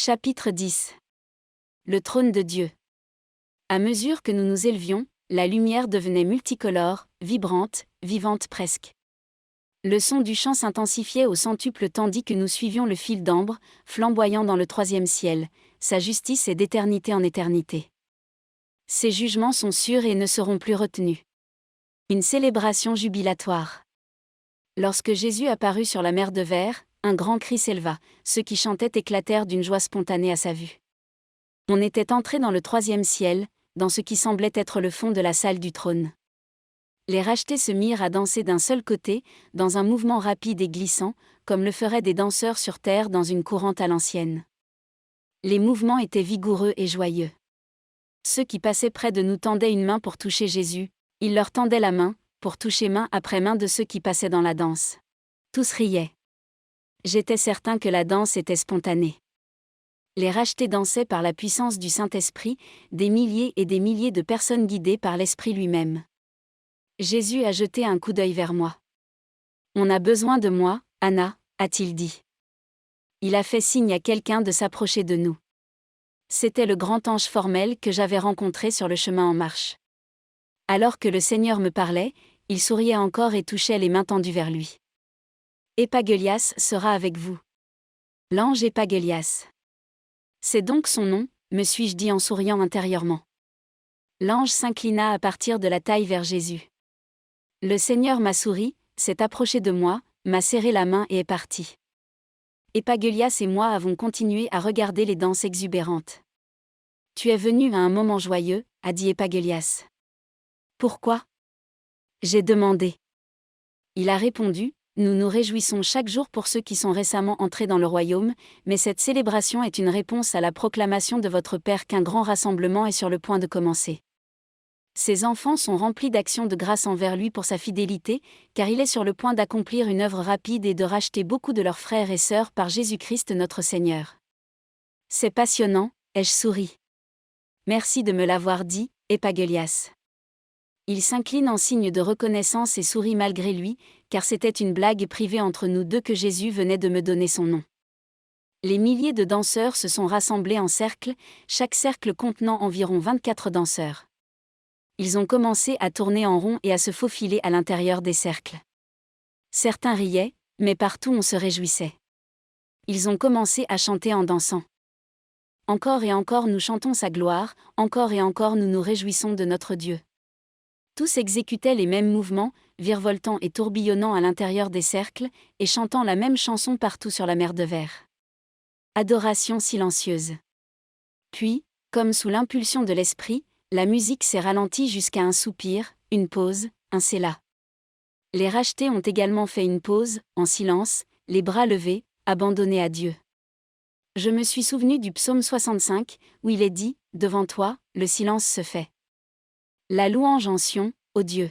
Chapitre 10. Le trône de Dieu. À mesure que nous nous élevions, la lumière devenait multicolore, vibrante, vivante presque. Le son du chant s'intensifiait au centuple tandis que nous suivions le fil d'ambre, flamboyant dans le troisième ciel. Sa justice est d'éternité en éternité. Ses jugements sont sûrs et ne seront plus retenus. Une célébration jubilatoire. Lorsque Jésus apparut sur la mer de verre, un grand cri s'éleva, ceux qui chantaient éclatèrent d'une joie spontanée à sa vue. On était entré dans le troisième ciel, dans ce qui semblait être le fond de la salle du trône. Les rachetés se mirent à danser d'un seul côté, dans un mouvement rapide et glissant, comme le feraient des danseurs sur terre dans une courante à l'ancienne. Les mouvements étaient vigoureux et joyeux. Ceux qui passaient près de nous tendaient une main pour toucher Jésus, il leur tendait la main, pour toucher main après main de ceux qui passaient dans la danse. Tous riaient. J'étais certain que la danse était spontanée. Les rachetés dansaient par la puissance du Saint-Esprit, des milliers et des milliers de personnes guidées par l'Esprit lui-même. Jésus a jeté un coup d'œil vers moi. « On a besoin de moi, Anna », a-t-il dit. Il a fait signe à quelqu'un de s'approcher de nous. C'était le grand ange formel que j'avais rencontré sur le chemin en marche. Alors que le Seigneur me parlait, il souriait encore et touchait les mains tendues vers lui. Epagélias sera avec vous. L'ange Epagélias. C'est donc son nom, me suis-je dit en souriant intérieurement. L'ange s'inclina à partir de la taille vers Jésus. Le Seigneur m'a souri, s'est approché de moi, m'a serré la main et est parti. Epagélias et moi avons continué à regarder les danses exubérantes. Tu es venu à un moment joyeux, a dit Epagélias. Pourquoi ? J'ai demandé. Il a répondu. Nous nous réjouissons chaque jour pour ceux qui sont récemment entrés dans le royaume, mais cette célébration est une réponse à la proclamation de votre Père qu'un grand rassemblement est sur le point de commencer. Ces enfants sont remplis d'actions de grâce envers lui pour sa fidélité, car il est sur le point d'accomplir une œuvre rapide et de racheter beaucoup de leurs frères et sœurs par Jésus-Christ notre Seigneur. C'est passionnant, ai-je souri. Merci de me l'avoir dit, Epagélias. Il s'incline en signe de reconnaissance et sourit malgré lui, car c'était une blague privée entre nous deux que Jésus venait de me donner son nom. Les milliers de danseurs se sont rassemblés en cercle, chaque cercle contenant environ 24 danseurs. Ils ont commencé à tourner en rond et à se faufiler à l'intérieur des cercles. Certains riaient, mais partout on se réjouissait. Ils ont commencé à chanter en dansant. Encore et encore nous chantons sa gloire, encore et encore nous nous réjouissons de notre Dieu. Tous exécutaient les mêmes mouvements, virevoltant et tourbillonnant à l'intérieur des cercles, et chantant la même chanson partout sur la mer de verre. Adoration silencieuse. Puis, comme sous l'impulsion de l'esprit, la musique s'est ralentie jusqu'à un soupir, une pause, un Sélah. Les rachetés ont également fait une pause, en silence, les bras levés, abandonnés à Dieu. Je me suis souvenu du psaume 65, où il est dit, « Devant toi, le silence se fait. » La louange en Sion, ô Dieu.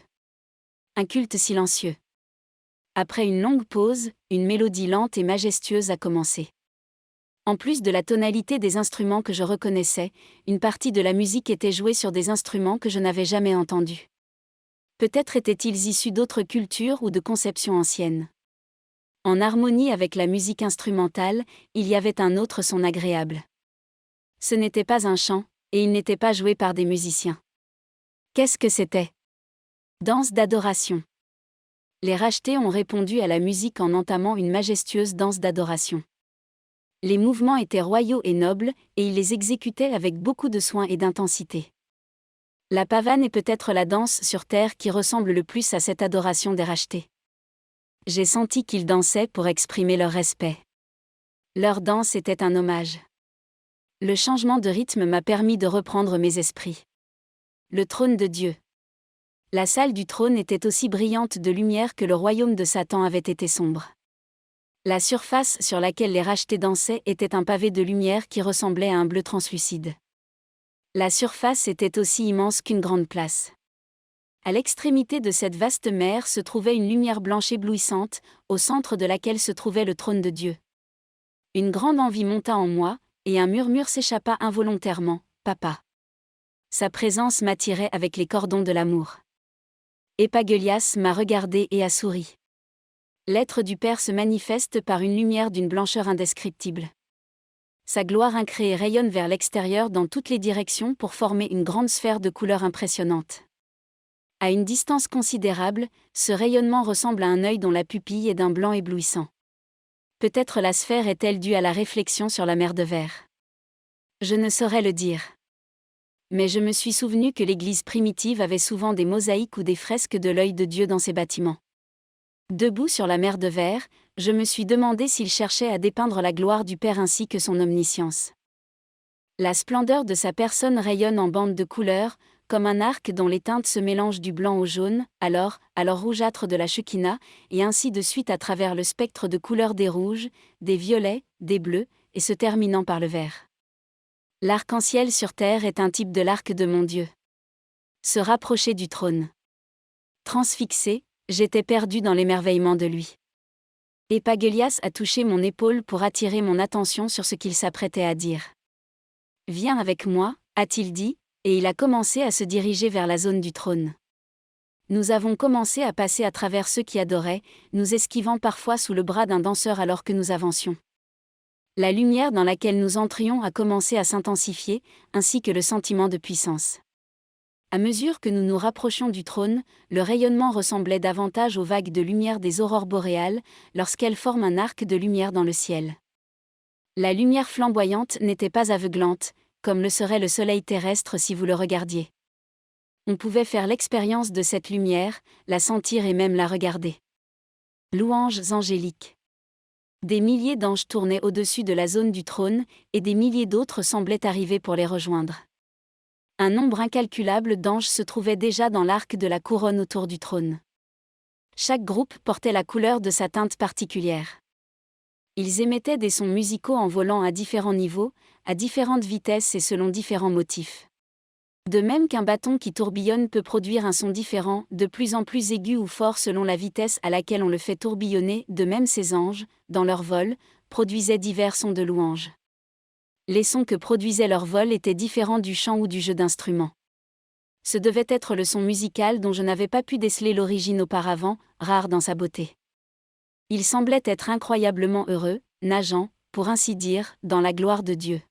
Un culte silencieux. Après une longue pause, une mélodie lente et majestueuse a commencé. En plus de la tonalité des instruments que je reconnaissais, une partie de la musique était jouée sur des instruments que je n'avais jamais entendus. Peut-être étaient-ils issus d'autres cultures ou de conceptions anciennes. En harmonie avec la musique instrumentale, il y avait un autre son agréable. Ce n'était pas un chant, et il n'était pas joué par des musiciens. Qu'est-ce que c'était ? Danse d'adoration. Les rachetés ont répondu à la musique en entamant une majestueuse danse d'adoration. Les mouvements étaient royaux et nobles, et ils les exécutaient avec beaucoup de soin et d'intensité. La pavane est peut-être la danse sur terre qui ressemble le plus à cette adoration des rachetés. J'ai senti qu'ils dansaient pour exprimer leur respect. Leur danse était un hommage. Le changement de rythme m'a permis de reprendre mes esprits. Le trône de Dieu. La salle du trône était aussi brillante de lumière que le royaume de Satan avait été sombre. La surface sur laquelle les rachetés dansaient était un pavé de lumière qui ressemblait à un bleu translucide. La surface était aussi immense qu'une grande place. À l'extrémité de cette vaste mer se trouvait une lumière blanche éblouissante, au centre de laquelle se trouvait le trône de Dieu. Une grande envie monta en moi, et un murmure s'échappa involontairement, « Papa ». Sa présence m'attirait avec les cordons de l'amour. Epagélias m'a regardé et a souri. L'être du Père se manifeste par une lumière d'une blancheur indescriptible. Sa gloire incréée rayonne vers l'extérieur dans toutes les directions pour former une grande sphère de couleurs impressionnantes. À une distance considérable, ce rayonnement ressemble à un œil dont la pupille est d'un blanc éblouissant. Peut-être la sphère est-elle due à la réflexion sur la mer de verre. Je ne saurais le dire. Mais je me suis souvenu que l'Église primitive avait souvent des mosaïques ou des fresques de l'œil de Dieu dans ses bâtiments. Debout sur la mer de verre, je me suis demandé s'il cherchait à dépeindre la gloire du Père ainsi que son omniscience. La splendeur de sa personne rayonne en bandes de couleurs, comme un arc dont les teintes se mélangent du blanc au jaune, alors rougeâtre de la Shekinah, et ainsi de suite à travers le spectre de couleurs des rouges, des violets, des bleus, et se terminant par le vert. L'arc-en-ciel sur terre est un type de l'arc de mon Dieu. Se rapprocher du trône. Transfixé, j'étais perdu dans l'émerveillement de lui. Epagélias a touché mon épaule pour attirer mon attention sur ce qu'il s'apprêtait à dire. « Viens avec moi », a-t-il dit, et il a commencé à se diriger vers la zone du trône. Nous avons commencé à passer à travers ceux qui adoraient, nous esquivant parfois sous le bras d'un danseur alors que nous avancions. La lumière dans laquelle nous entrions a commencé à s'intensifier, ainsi que le sentiment de puissance. À mesure que nous nous rapprochions du trône, le rayonnement ressemblait davantage aux vagues de lumière des aurores boréales, lorsqu'elles forment un arc de lumière dans le ciel. La lumière flamboyante n'était pas aveuglante, comme le serait le soleil terrestre si vous le regardiez. On pouvait faire l'expérience de cette lumière, la sentir et même la regarder. Louanges angéliques. Des milliers d'anges tournaient au-dessus de la zone du trône, et des milliers d'autres semblaient arriver pour les rejoindre. Un nombre incalculable d'anges se trouvait déjà dans l'arc de la couronne autour du trône. Chaque groupe portait la couleur de sa teinte particulière. Ils émettaient des sons musicaux en volant à différents niveaux, à différentes vitesses et selon différents motifs. De même qu'un bâton qui tourbillonne peut produire un son différent, de plus en plus aigu ou fort selon la vitesse à laquelle on le fait tourbillonner, de même ces anges, dans leur vol, produisaient divers sons de louange. Les sons que produisait leur vol étaient différents du chant ou du jeu d'instruments. Ce devait être le son musical dont je n'avais pas pu déceler l'origine auparavant, rare dans sa beauté. Il semblait être incroyablement heureux, nageant, pour ainsi dire, dans la gloire de Dieu.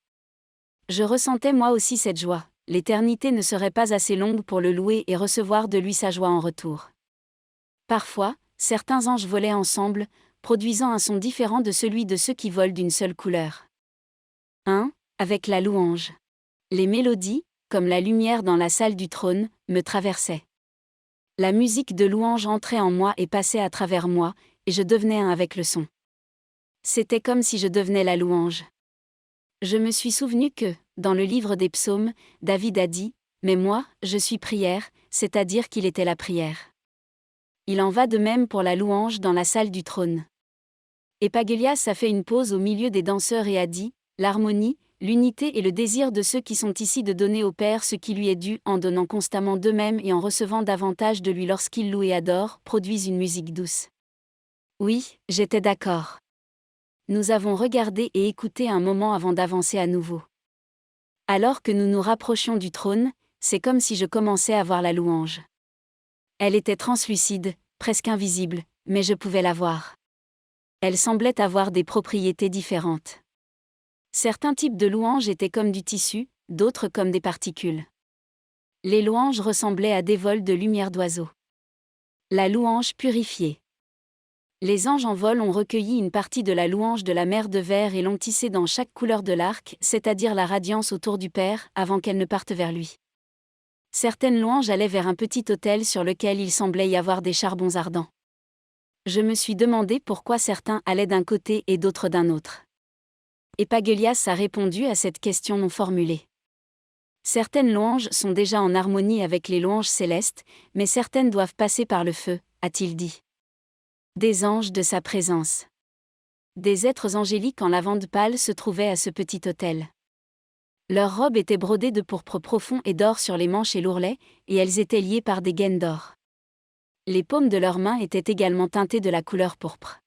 Je ressentais moi aussi cette joie. L'éternité ne serait pas assez longue pour le louer et recevoir de lui sa joie en retour. Parfois, certains anges volaient ensemble, produisant un son différent de celui de ceux qui volent d'une seule couleur. 1. Avec la louange. Les mélodies, comme la lumière dans la salle du trône, me traversaient. La musique de louange entrait en moi et passait à travers moi, et je devenais un avec le son. C'était comme si je devenais la louange. Je me suis souvenu que, dans le livre des psaumes, David a dit « Mais moi, je suis prière », c'est-à-dire qu'il était la prière. Il en va de même pour la louange dans la salle du trône. Epagélias a fait une pause au milieu des danseurs et a dit « L'harmonie, l'unité et le désir de ceux qui sont ici de donner au Père ce qui lui est dû en donnant constamment d'eux-mêmes et en recevant davantage de lui lorsqu'ils louent et adorent, produisent une musique douce. » Oui, j'étais d'accord. Nous avons regardé et écouté un moment avant d'avancer à nouveau. Alors que nous nous rapprochions du trône, c'est comme si je commençais à voir la louange. Elle était translucide, presque invisible, mais je pouvais la voir. Elle semblait avoir des propriétés différentes. Certains types de louanges étaient comme du tissu, d'autres comme des particules. Les louanges ressemblaient à des vols de lumière d'oiseaux. La louange purifiée. Les anges en vol ont recueilli une partie de la louange de la mer de verre et l'ont tissée dans chaque couleur de l'arc, c'est-à-dire la radiance autour du Père, avant qu'elle ne parte vers lui. Certaines louanges allaient vers un petit autel sur lequel il semblait y avoir des charbons ardents. Je me suis demandé pourquoi certains allaient d'un côté et d'autres d'un autre. Epagélias a répondu à cette question non formulée. Certaines louanges sont déjà en harmonie avec les louanges célestes, mais certaines doivent passer par le feu, a-t-il dit. Des anges de sa présence. Des êtres angéliques en lavande pâle se trouvaient à ce petit autel. Leurs robes étaient brodées de pourpre profond et d'or sur les manches et l'ourlet, et elles étaient liées par des gaines d'or. Les paumes de leurs mains étaient également teintées de la couleur pourpre.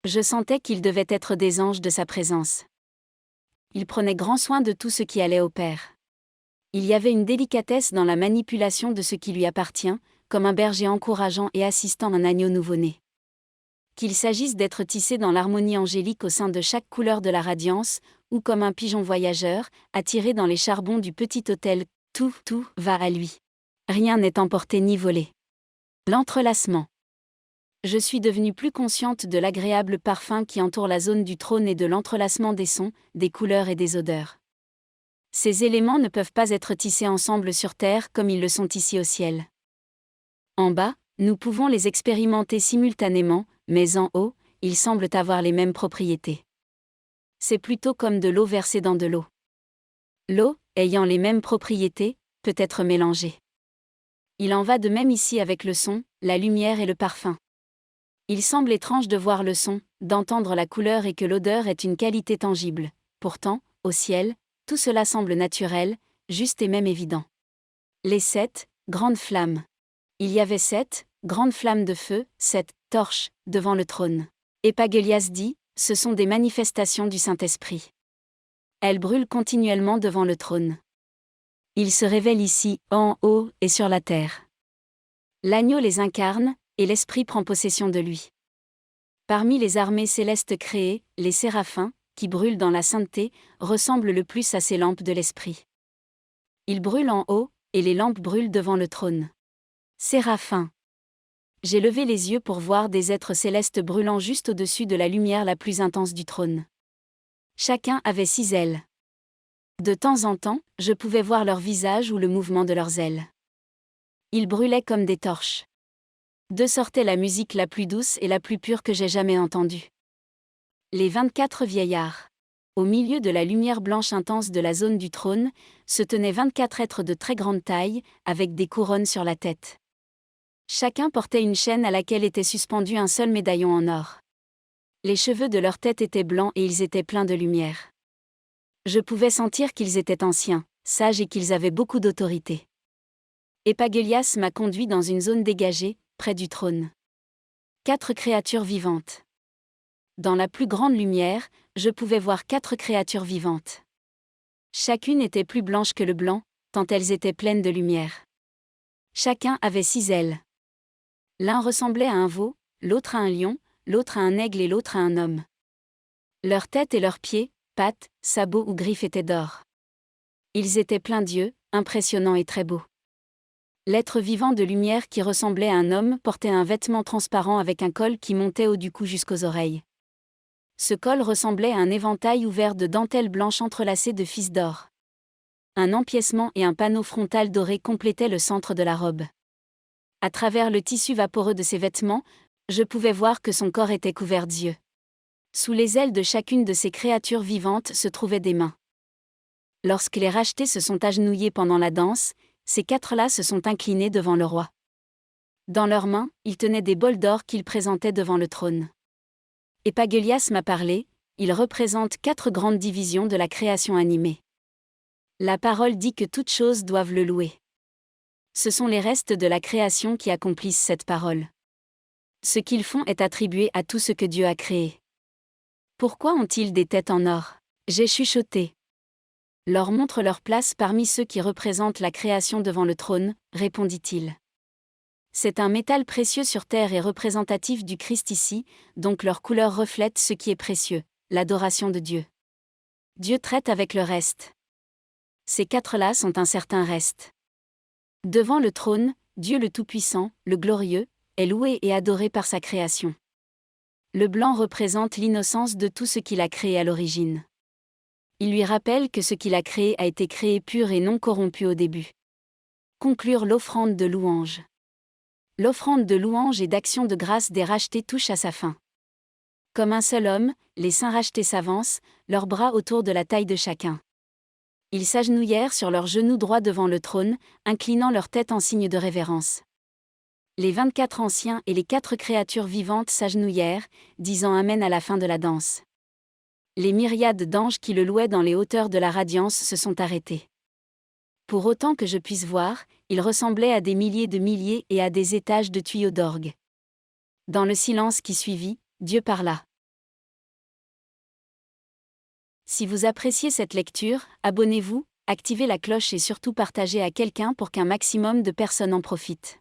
Je sentais qu'ils devaient être des anges de sa présence. Ils prenaient grand soin de tout ce qui allait au Père. Il y avait une délicatesse dans la manipulation de ce qui lui appartient, comme un berger encourageant et assistant un agneau nouveau-né. qu'il s'agisse d'être tissé dans l'harmonie angélique au sein de chaque couleur de la radiance, ou comme un pigeon voyageur, attiré dans les charbons du petit autel, tout va à lui. Rien n'est emporté ni volé. L'entrelacement. Je suis devenue plus consciente de l'agréable parfum qui entoure la zone du trône et de l'entrelacement des sons, des couleurs et des odeurs. Ces éléments ne peuvent pas être tissés ensemble sur Terre comme ils le sont ici au ciel. En bas, nous pouvons les expérimenter simultanément, mais en haut, ils semblent avoir les mêmes propriétés. C'est plutôt comme de l'eau versée dans de l'eau. L'eau, ayant les mêmes propriétés, peut être mélangée. Il en va de même ici avec le son, la lumière et le parfum. Il semble étrange de voir le son, d'entendre la couleur et que l'odeur est une qualité tangible. Pourtant, au ciel, tout cela semble naturel, juste et même évident. Les 7 grandes flammes. Il y avait 7 grandes flammes de feu, 7 torches, devant le trône. Epagélias dit, ce sont des manifestations du Saint-Esprit. Elles brûlent continuellement devant le trône. Ils se révèlent ici, en haut et sur la terre. L'agneau les incarne, et l'Esprit prend possession de lui. Parmi les armées célestes créées, les séraphins, qui brûlent dans la sainteté, ressemblent le plus à ces lampes de l'Esprit. Ils brûlent en haut, et les lampes brûlent devant le trône. Séraphins. J'ai levé les yeux pour voir des êtres célestes brûlant juste au-dessus de la lumière la plus intense du trône. Chacun avait 6 ailes. De temps en temps, je pouvais voir leur visage ou le mouvement de leurs ailes. Ils brûlaient comme des torches. D'eux sortait la musique la plus douce et la plus pure que j'ai jamais entendue. Les 24 vieillards. Au milieu de la lumière blanche intense de la zone du trône, se tenaient 24 êtres de très grande taille, avec des couronnes sur la tête. Chacun portait une chaîne à laquelle était suspendu un seul médaillon en or. Les cheveux de leur tête étaient blancs et ils étaient pleins de lumière. Je pouvais sentir qu'ils étaient anciens, sages et qu'ils avaient beaucoup d'autorité. Epagélias m'a conduit dans une zone dégagée, près du trône. 4 créatures vivantes. Dans la plus grande lumière, je pouvais voir 4 créatures vivantes. Chacune était plus blanche que le blanc, tant elles étaient pleines de lumière. Chacun avait 6 ailes. L'un ressemblait à un veau, l'autre à un lion, l'autre à un aigle et l'autre à un homme. Leurs têtes et leurs pieds, pattes, sabots ou griffes étaient d'or. Ils étaient pleins d'yeux, impressionnants et très beaux. L'être vivant de lumière qui ressemblait à un homme portait un vêtement transparent avec un col qui montait haut du cou jusqu'aux oreilles. Ce col ressemblait à un éventail ouvert de dentelles blanches entrelacées de fils d'or. Un empiècement et un panneau frontal doré complétaient le centre de la robe. À travers le tissu vaporeux de ses vêtements, je pouvais voir que son corps était couvert d'yeux. Sous les ailes de chacune de ces créatures vivantes se trouvaient des mains. Lorsque les rachetés se sont agenouillés pendant la danse, ces 4-là se sont inclinés devant le roi. Dans leurs mains, ils tenaient des bols d'or qu'ils présentaient devant le trône. Epagélias m'a parlé, ils représentent 4 grandes divisions de la création animée. La parole dit que toutes choses doivent le louer. Ce sont les restes de la création qui accomplissent cette parole. Ce qu'ils font est attribué à tout ce que Dieu a créé. Pourquoi ont-ils des têtes en or ? J'ai chuchoté. Leur montre leur place parmi ceux qui représentent la création devant le trône, répondit-il. C'est un métal précieux sur terre et représentatif du Christ ici, donc leur couleur reflète ce qui est précieux, l'adoration de Dieu. Dieu traite avec le reste. Ces 4-là sont un certain reste. Devant le trône, Dieu le Tout-Puissant, le Glorieux, est loué et adoré par sa création. Le blanc représente l'innocence de tout ce qu'il a créé à l'origine. Il lui rappelle que ce qu'il a créé a été créé pur et non corrompu au début. Conclure l'offrande de louange. L'offrande de louange et d'action de grâce des rachetés touche à sa fin. Comme un seul homme, les saints rachetés s'avancent, leurs bras autour de la taille de chacun. Ils s'agenouillèrent sur leurs genoux droits devant le trône, inclinant leur tête en signe de révérence. Les 24 anciens et les 4 créatures vivantes s'agenouillèrent, disant Amen à la fin de la danse. Les myriades d'anges qui le louaient dans les hauteurs de la radiance se sont arrêtés. Pour autant que je puisse voir, il ressemblait à des milliers et à des étages de tuyaux d'orgue. Dans le silence qui suivit, Dieu parla. Si vous appréciez cette lecture, abonnez-vous, activez la cloche et surtout partagez à quelqu'un pour qu'un maximum de personnes en profitent.